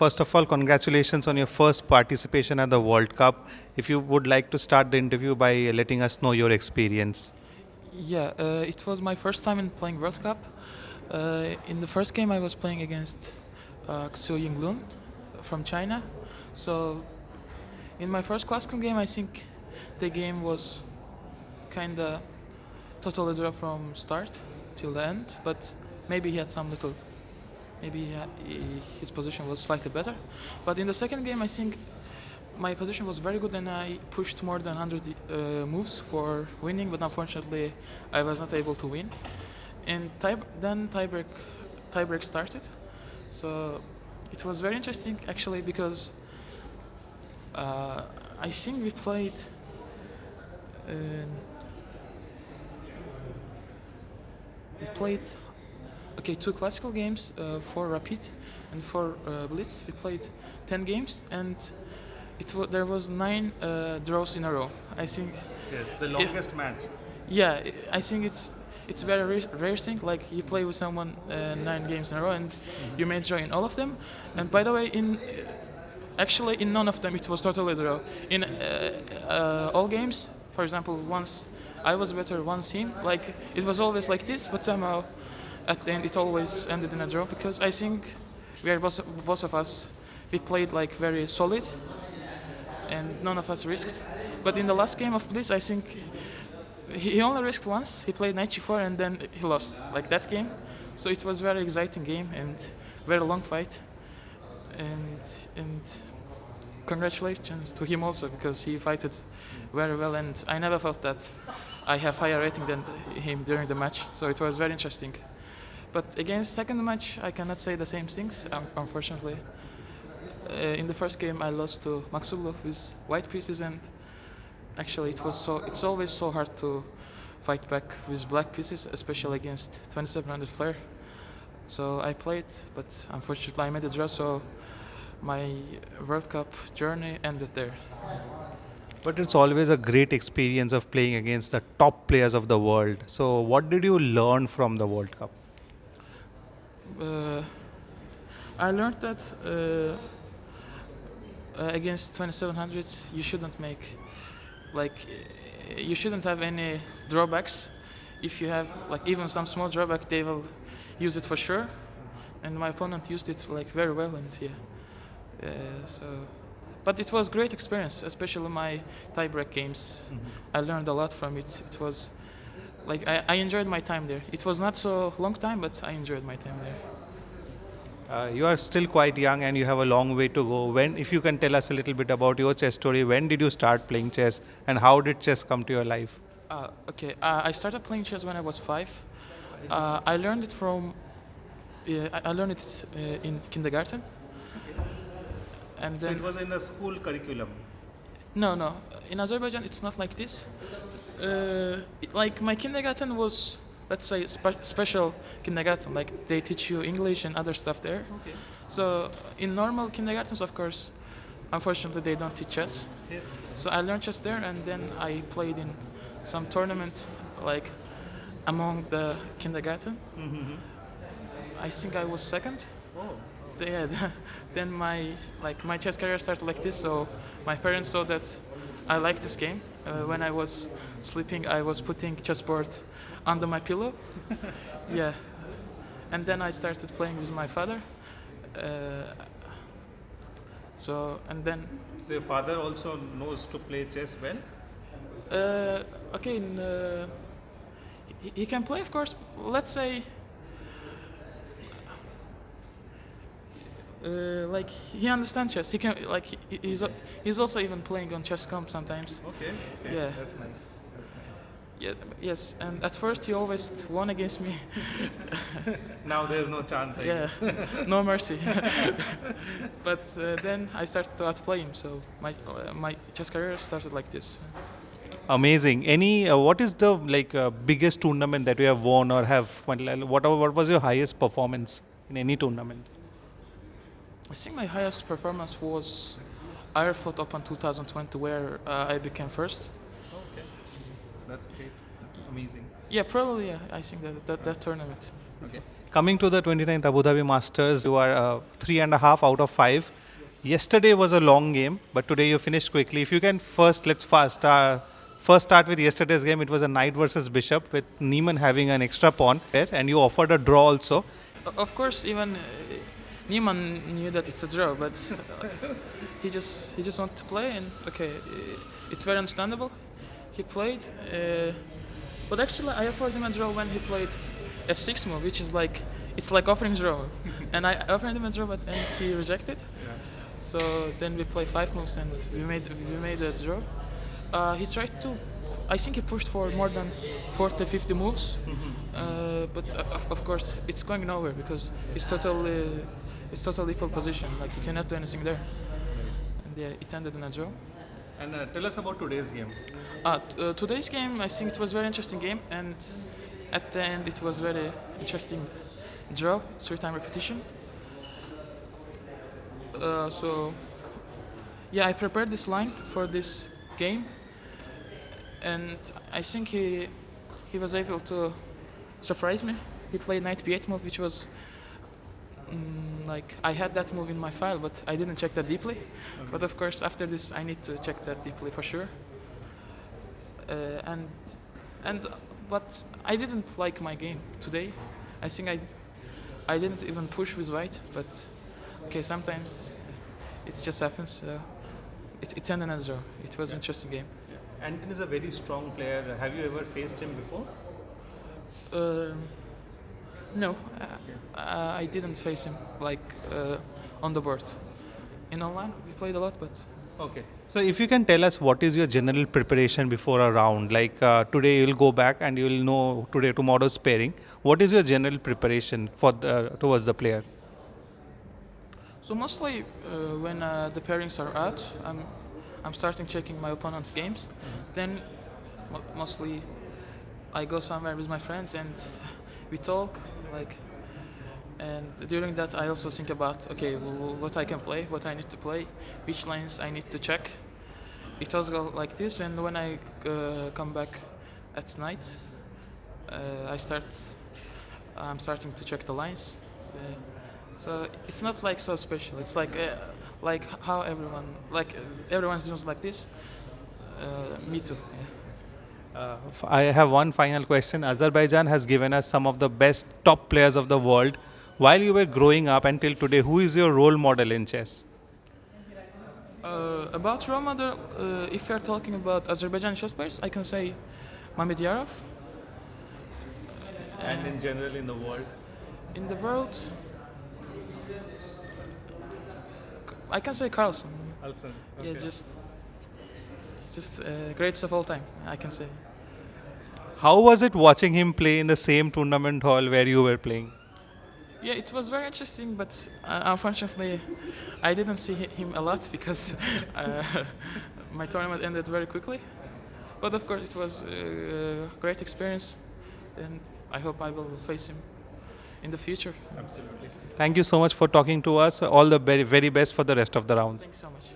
first of all, congratulations on your first participation at the World Cup. If you would like to start the interview by letting us know your experience. Yeah, it was my first time in playing World Cup. In the first game, I was playing against Xu Yinglun from China. So, in my first classical game, I think the game was kind of totally draw from start till the end. But maybe he had some little, maybe his position was slightly better. But in the second game, I think my position was very good and I pushed more than 100 moves for winning, but unfortunately I was not able to win. And then tiebreak started. So it was very interesting actually because I think we played uh, two classical games, 4 rapid and 4 blitz. We played 10 games and there was 9 draws in a row. I think. Yes, the longest match. Yeah, I think it's very rare thing. Like you play with someone 9 games in a row and you may draw in all of them. And by the way, actually in none of them it was totally draw. In all games, for example, once I was better, once him. Like it was always like this, but somehow at the end it always ended in a draw because I think we are both of us. We played like very solid and none of us risked. But in the last game of Blitz, I think he only risked once. He played knight g4 and then he lost, like that game. So it was very exciting game and very long fight. And congratulations to him also because he fighted very well and I never felt that I have higher rating than him during the match. So it was very interesting. But against second match, I cannot say the same things, unfortunately. In the first game, I lost to Maghsoodloo with white pieces, and actually, it's always so hard to fight back with black pieces, especially against 2700 player. So I played, but unfortunately, I made a draw. So my World Cup journey ended there. But it's always a great experience of playing against the top players of the world. So, what did you learn from the World Cup? I learned that. Against 2700s you shouldn't make you shouldn't have any drawbacks. If you have like even some small drawback, they will use it for sure, and my opponent used it like very well. And but it was great experience, especially my tiebreak games. I learned a lot from it. It was like I enjoyed my time there. It was not so long time, but I enjoyed my time there. You are still quite young and you have a long way to go. If you can tell us a little bit about your chess story, when did you start playing chess and how did chess come to your life? Okay, I started playing chess when I was 5. I learned it in kindergarten. And then it was in the school curriculum? No. In Azerbaijan, it's not like this. Like my kindergarten was, let's say, special kindergarten. Like they teach you English and other stuff there. Okay. So in normal kindergartens, of course, unfortunately they don't teach chess. Yes. So I learned chess there, and then I played in some tournament, like among the kindergarten. Mm-hmm. I think I was second. Oh. Yeah. Then my chess career started like this. So my parents saw that I liked this game. When I was sleeping, I was putting chessboard under my pillow. Yeah. And then I started playing with my father. So your father also knows to play chess well? Okay, he can play, of course. Let's say, like he understands chess. He can he's also even playing on chess.com sometimes. Okay. Yeah. That's nice. Yeah. Yes. And at first he always won against me. Now there's no chance. Yeah. No mercy. But then I started to outplay him. So my chess career started like this. Amazing. What is the biggest tournament that you have won or have? What was your highest performance in any tournament? I think my highest performance was Airfloat Open 2020, where I became first. Okay, that's great. Amazing. Yeah, probably. Yeah, I think that tournament. Okay. Coming to the 29th Abu Dhabi Masters, you are 3.5 out of 5. Yesterday was a long game, but today you finished quickly. If you can first start with yesterday's game. It was a knight versus bishop with Neiman having an extra pawn there, and you offered a draw also. Of course, even Niemann knew that it's a draw, but he just wanted to play, and okay, it's very understandable. He played, but actually I offered him a draw when he played f6 move, which is like it's like offering draw, and I offered him a draw, but then he rejected. Yeah. So then we play 5 moves, and we made a draw. He tried to. I think he pushed for more than 40, 50 moves, but of course it's going nowhere because it's totally equal position. Like you cannot do anything there. And yeah, it ended in a draw. And tell us about today's game. Today's game, I think it was a very interesting game, and at the end it was very interesting draw, 3-time repetition. So yeah, I prepared this line for this game, and I think he was able to surprise me. He played knight b8 move, which was like I had that move in my file, but I didn't check that deeply. Okay. But of course, after this, I need to check that deeply for sure. But I didn't like my game today. I think I didn't even push with white, but okay, sometimes it just happens. It ended as a draw. It was an interesting game. Anton is a very strong player. Have you ever faced him before? No, I didn't face him like on the board. In online, we played a lot, but. Okay. So if you can tell us what is your general preparation before a round? Like today you'll go back and you'll know tomorrow's pairing. What is your general preparation for towards the player? So mostly when the pairings are out, I'm starting checking my opponent's games. Then mostly I go somewhere with my friends and we talk, like, and during that I also think about okay, what I can play, what I need to play, which lines I need to check. It also goes like this, and when I come back at night, I'm starting to check the lines. So it's not like so special. It's like how everyone's doing like this. Me too. Yeah. I have one final question. Azerbaijan has given us some of the best top players of the world. While you were growing up until today, who is your role model in chess? About role model, if you're talking about Azerbaijan chess players, I can say Mamediyarov. And in general in the world? In the world, I can say Carlsen. Carlsen. Okay. Yeah, just greatest of all time, I can say. How was it watching him play in the same tournament hall where you were playing? Yeah, it was very interesting, but unfortunately, I didn't see him a lot because my tournament ended very quickly. But of course, it was a great experience, and I hope I will face him in the future. Absolutely. Thank you so much for talking to us. All the very, very best for the rest of the rounds. Thanks so much.